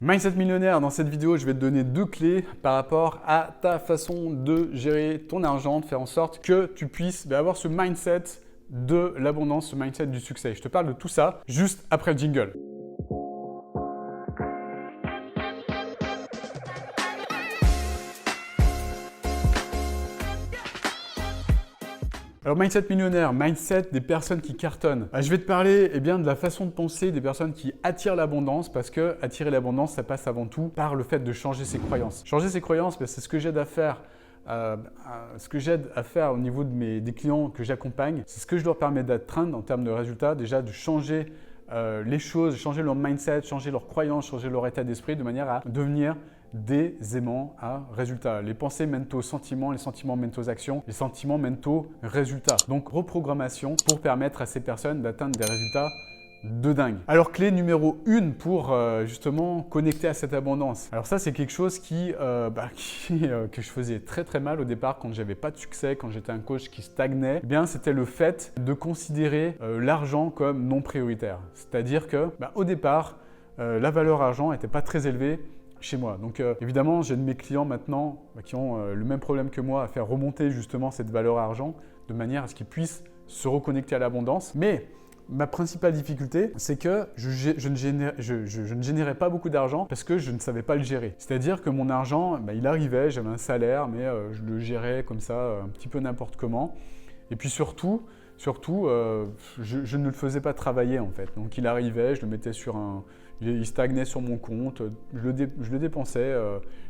Mindset millionnaire, dans cette vidéo, je vais te donner 2 clés par rapport à ta façon de gérer ton argent, de faire en sorte que tu puisses avoir ce mindset de l'abondance, ce mindset du succès. Je te parle de tout ça juste après le jingle. Alors, mindset millionnaire, mindset des personnes qui cartonnent. Je vais te parler de la façon de penser des personnes qui attirent l'abondance parce que attirer l'abondance, ça passe avant tout par le fait de changer ses croyances. Changer ses croyances, c'est ce que j'aide à faire. Au niveau des clients que j'accompagne, c'est ce que je leur permets d'atteindre en termes de résultats, déjà de changer les choses, changer leur mindset, changer leurs croyances, changer leur état d'esprit de manière à devenir des aimants à résultats. Les pensées mènent aux sentiments, les sentiments mènent aux actions, les sentiments mènent aux résultats. Donc, reprogrammation pour permettre à ces personnes d'atteindre des résultats de dingue. Alors, clé numéro 1 pour justement connecter à cette abondance. Alors ça, c'est quelque chose que je faisais très très mal au départ quand j'avais pas de succès, quand j'étais un coach qui stagnait. C'était le fait de considérer l'argent comme non prioritaire. C'est-à-dire que au départ, la valeur argent n'était pas très élevée chez moi. Donc évidemment, j'ai de mes clients maintenant qui ont le même problème que moi à faire remonter justement cette valeur argent de manière à ce qu'ils puissent se reconnecter à l'abondance. Mais ma principale difficulté, c'est que je ne générais pas beaucoup d'argent parce que je ne savais pas le gérer. C'est-à-dire que mon argent, il arrivait, j'avais un salaire, mais je le gérais comme ça, un petit peu n'importe comment. Et puis surtout, je ne le faisais pas travailler en fait. Donc il arrivait, je le mettais il stagnait sur mon compte, je le dépensais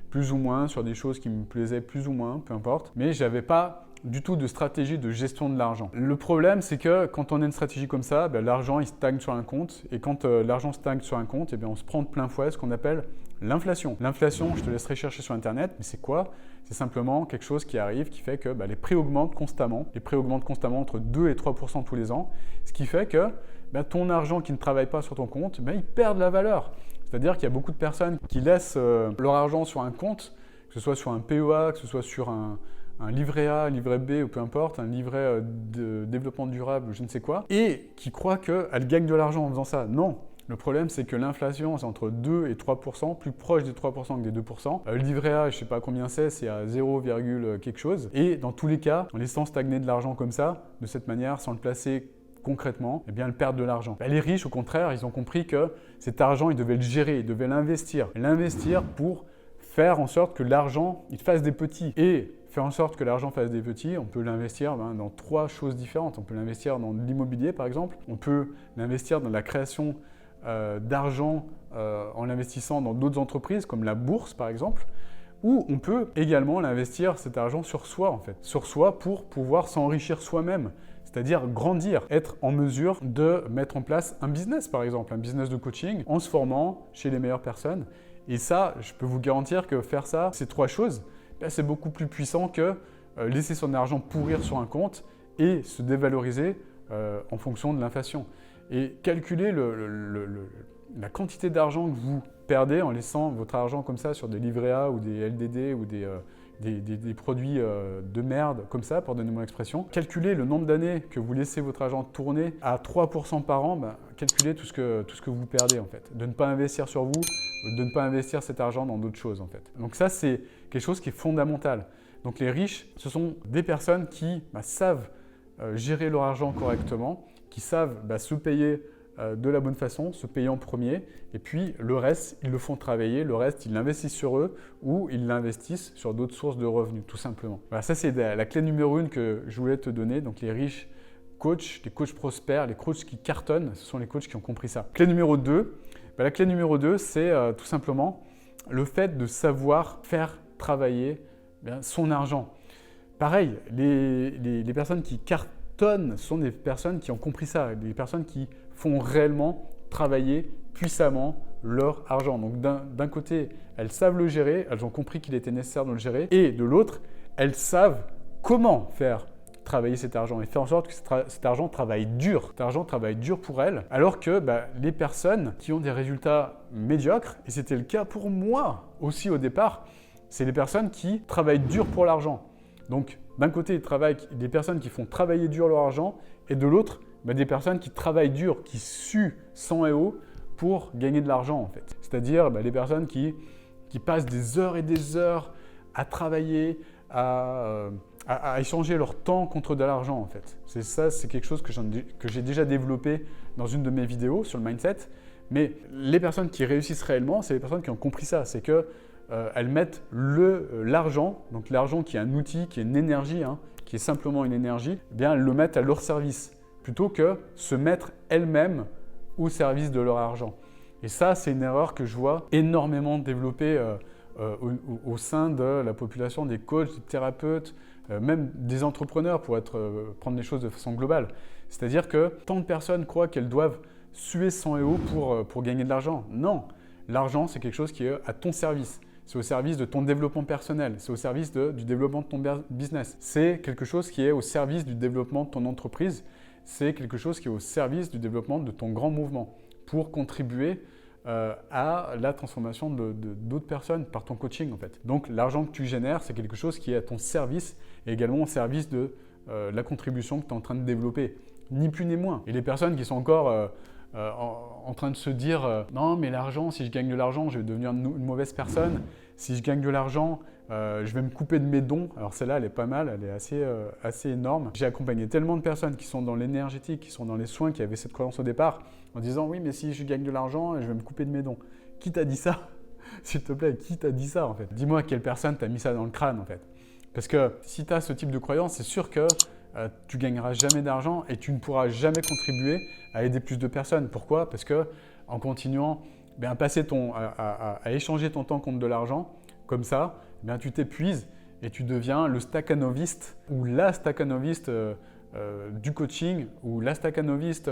plus ou moins sur des choses qui me plaisaient plus ou moins, peu importe. Mais je n'avais pas du tout de stratégie de gestion de l'argent. Le problème, c'est que quand on a une stratégie comme ça, l'argent il stagne sur un compte. Et quand l'argent stagne sur un compte, on se prend de plein fouet ce qu'on appelle l'inflation. L'inflation, je te laisserai chercher sur Internet, mais c'est quoi? C'est simplement quelque chose qui arrive, qui fait que les prix augmentent constamment. Les prix augmentent constamment entre 2 et 3% tous les ans. Ce qui fait que ton argent qui ne travaille pas sur ton compte, il perd de la valeur. C'est-à-dire qu'il y a beaucoup de personnes qui laissent leur argent sur un compte, que ce soit sur un PEA, que ce soit sur un livret A, un livret B ou peu importe, un livret de développement durable, je ne sais quoi, et qui croient qu'elles gagnent de l'argent en faisant ça. Non. Le problème, c'est que l'inflation, c'est entre 2 et 3%, plus proche des 3% que des 2%. Le livret A, je ne sais pas combien c'est à 0, quelque chose. Et dans tous les cas, en laissant stagner de l'argent comme ça, de cette manière, sans le placer concrètement, elles perdent de l'argent. Les riches, au contraire, ils ont compris que cet argent, ils devaient le gérer, ils devaient l'investir. L'investir pour faire en sorte que l'argent, il fasse des petits. Et faire en sorte que l'argent fasse des petits, on peut l'investir dans 3 choses différentes. On peut l'investir dans l'immobilier, par exemple. On peut l'investir dans la création d'argent en l'investissant dans d'autres entreprises, comme la bourse, par exemple. Ou on peut également l'investir, cet argent, sur soi, en fait. Sur soi pour pouvoir s'enrichir soi-même. C'est-à-dire grandir, être en mesure de mettre en place un business, par exemple, un business de coaching, en se formant chez les meilleures personnes. Et ça, je peux vous garantir que faire ça, ces 3 choses, c'est beaucoup plus puissant que laisser son argent pourrir sur un compte et se dévaloriser en fonction de l'inflation. Et calculer la quantité d'argent que vous perdez en laissant votre argent comme ça sur des livrets A ou des LDD ou des produits de merde comme ça, pardonnez-moi l'expression. Calculez le nombre d'années que vous laissez votre argent tourner à 3% par an, calculez tout ce que vous perdez en fait. De ne pas investir sur vous, de ne pas investir cet argent dans d'autres choses en fait. Donc ça, c'est quelque chose qui est fondamental. Donc les riches, ce sont des personnes qui savent gérer leur argent correctement, qui savent se payer de la bonne façon, se payer en premier, et puis le reste, ils le font travailler, le reste, ils l'investissent sur eux ou ils l'investissent sur d'autres sources de revenus, tout simplement. Voilà, ça, c'est la clé numéro 1 que je voulais te donner. Donc les riches coachs, les coachs prospères, les coachs qui cartonnent, ce sont les coachs qui ont compris ça. Clé numéro 2, la clé numéro 2, c'est tout simplement le fait de savoir faire travailler son argent. Pareil, les personnes qui cartonnent sont des personnes qui ont compris ça, des personnes qui font réellement travailler puissamment leur argent. Donc d'un côté, elles savent le gérer, elles ont compris qu'il était nécessaire de le gérer, et de l'autre, elles savent comment faire travailler cet argent et faire en sorte que cet argent travaille dur. Cet argent travaille dur pour elles, alors que les personnes qui ont des résultats médiocres, et c'était le cas pour moi aussi au départ, c'est les personnes qui travaillent dur pour l'argent. Donc d'un côté, des personnes qui font travailler dur leur argent, et de l'autre, des personnes qui travaillent dur, qui suent sang et eau pour gagner de l'argent en fait. C'est-à-dire les personnes qui passent des heures et des heures à travailler, à échanger leur temps contre de l'argent en fait. C'est quelque chose que j'ai déjà développé dans une de mes vidéos sur le mindset. Mais les personnes qui réussissent réellement, c'est les personnes qui ont compris ça. C'est qu'elles mettent l'argent, donc l'argent qui est un outil, qui est une énergie, qui est simplement une énergie, eh bien elles le mettent à leur service, plutôt que se mettre elles-mêmes au service de leur argent. Et ça, c'est une erreur que je vois énormément développer au sein de la population des coachs, des thérapeutes, même des entrepreneurs pour prendre les choses de façon globale. C'est-à-dire que tant de personnes croient qu'elles doivent suer sang et eau pour gagner de l'argent. Non, l'argent, c'est quelque chose qui est à ton service. C'est au service de ton développement personnel, c'est au service du développement de ton business. C'est quelque chose qui est au service du développement de ton entreprise. C'est quelque chose qui est au service du développement de ton grand mouvement pour contribuer à la transformation d'autres personnes par ton coaching en fait. Donc l'argent que tu génères, c'est quelque chose qui est à ton service et également au service de la contribution que tu es en train de développer, ni plus ni moins. Et les personnes qui sont encore en train de se dire non mais l'argent, si je gagne de l'argent, je vais devenir une mauvaise personne. Si je gagne de l'argent, je vais me couper de mes dons. Alors celle-là, elle est pas mal, elle est assez énorme. J'ai accompagné tellement de personnes qui sont dans l'énergétique, qui sont dans les soins, qui avaient cette croyance au départ, en disant oui mais si je gagne de l'argent, je vais me couper de mes dons. Qui t'a dit ça? S'il te plaît, qui t'a dit ça en fait? Dis-moi quelle personne t'a mis ça dans le crâne en fait. Parce que si tu as ce type de croyance, c'est sûr que tu gagneras jamais d'argent et tu ne pourras jamais contribuer à aider plus de personnes. Pourquoi? Parce que en continuant à échanger ton temps contre de l'argent, comme ça, tu t'épuises et tu deviens le stakhanoviste ou la stakhanoviste du coaching ou la stakhanoviste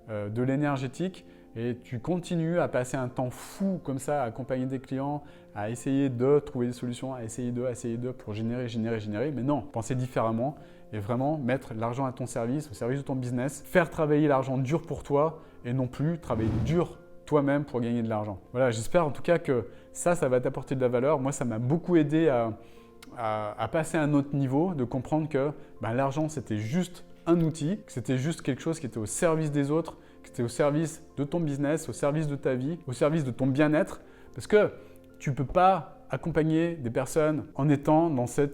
de l'énergétique. Et tu continues à passer un temps fou comme ça, à accompagner des clients, à essayer de trouver des solutions, à essayer de pour générer. Mais non, penser différemment et vraiment mettre l'argent à ton service, au service de ton business, faire travailler l'argent dur pour toi et non plus travailler dur toi-même pour gagner de l'argent. Voilà, j'espère en tout cas que ça va t'apporter de la valeur. Moi, ça m'a beaucoup aidé à passer à un autre niveau, de comprendre que l'argent, c'était juste un outil, que c'était juste quelque chose qui était au service des autres, que c'était au service de ton business, au service de ta vie, au service de ton bien-être. Parce que tu ne peux pas accompagner des personnes en étant dans ce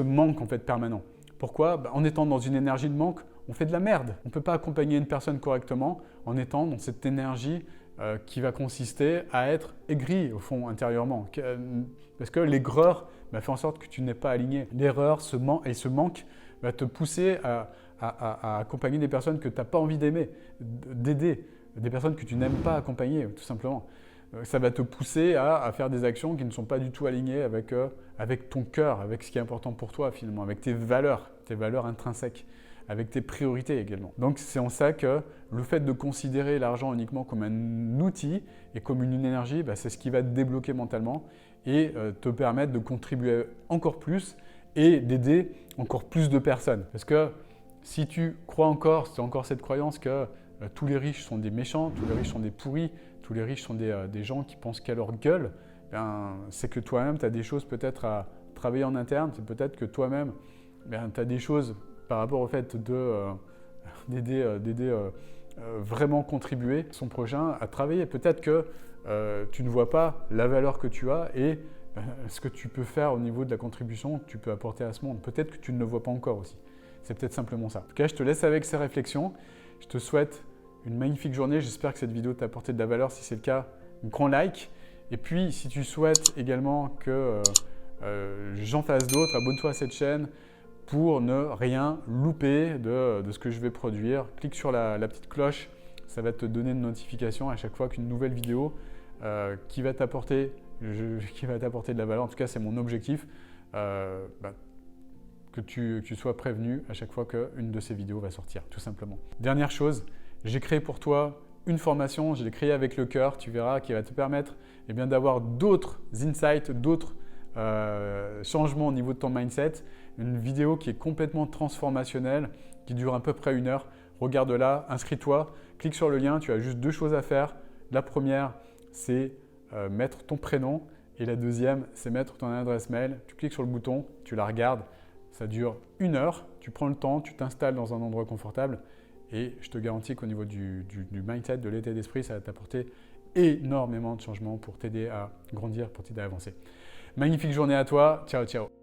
manque en fait permanent. Pourquoi? En étant dans une énergie de manque, on fait de la merde. On ne peut pas accompagner une personne correctement en étant dans cette énergie qui va consister à être aigri au fond intérieurement. Parce que l'aigreur fait en sorte que tu n'es pas aligné. L'erreur et ce manque va te pousser à accompagner des personnes que tu n'as pas envie d'aider, des personnes que tu n'aimes pas accompagner tout simplement. Ça va te pousser à faire des actions qui ne sont pas du tout alignées avec ton cœur, avec ce qui est important pour toi finalement, avec tes valeurs intrinsèques, avec tes priorités également. Donc c'est en ça que le fait de considérer l'argent uniquement comme un outil et comme une énergie, c'est ce qui va te débloquer mentalement et te permettre de contribuer encore plus et d'aider encore plus de personnes. Parce que si tu crois encore, si tu as encore cette croyance que tous les riches sont des méchants, tous les riches sont des pourris, tous les riches sont des gens qui pensent qu'à leur gueule, c'est que toi-même, tu as des choses peut-être à travailler en interne. C'est peut-être que toi-même, tu as des choses par rapport au fait d'aider vraiment contribuer son prochain à travailler. Peut-être que tu ne vois pas la valeur que tu as et ce que tu peux faire au niveau de la contribution que tu peux apporter à ce monde. Peut-être que tu ne le vois pas encore aussi. C'est peut-être simplement ça. En tout cas, je te laisse avec ces réflexions. Je te souhaite une magnifique journée. J'espère que cette vidéo t'a apporté de la valeur. Si c'est le cas, un grand like. Et puis, si tu souhaites également que j'en fasse d'autres, abonne-toi à cette chaîne pour ne rien louper de ce que je vais produire. Clique sur la petite cloche. Ça va te donner une notification à chaque fois qu'une nouvelle vidéo qui va t'apporter de la valeur. En tout cas, c'est mon objectif. Que tu sois prévenu à chaque fois qu'une de ces vidéos va sortir, tout simplement. Dernière chose, j'ai créé pour toi une formation, je l'ai créée avec le cœur, tu verras, qui va te permettre d'avoir d'autres insights, d'autres changements au niveau de ton mindset. Une vidéo qui est complètement transformationnelle, qui dure à peu près 1 heure. Regarde-la, inscris-toi, clique sur le lien, tu as juste 2 choses à faire. La première, c'est mettre ton prénom et la deuxième, c'est mettre ton adresse mail. Tu cliques sur le bouton, tu la regardes. Ça dure 1 heure, tu prends le temps, tu t'installes dans un endroit confortable Et je te garantis qu'au niveau du mindset, de l'état d'esprit, ça va t'apporter énormément de changements pour t'aider à grandir, pour t'aider à avancer. Magnifique journée à toi. Ciao, ciao.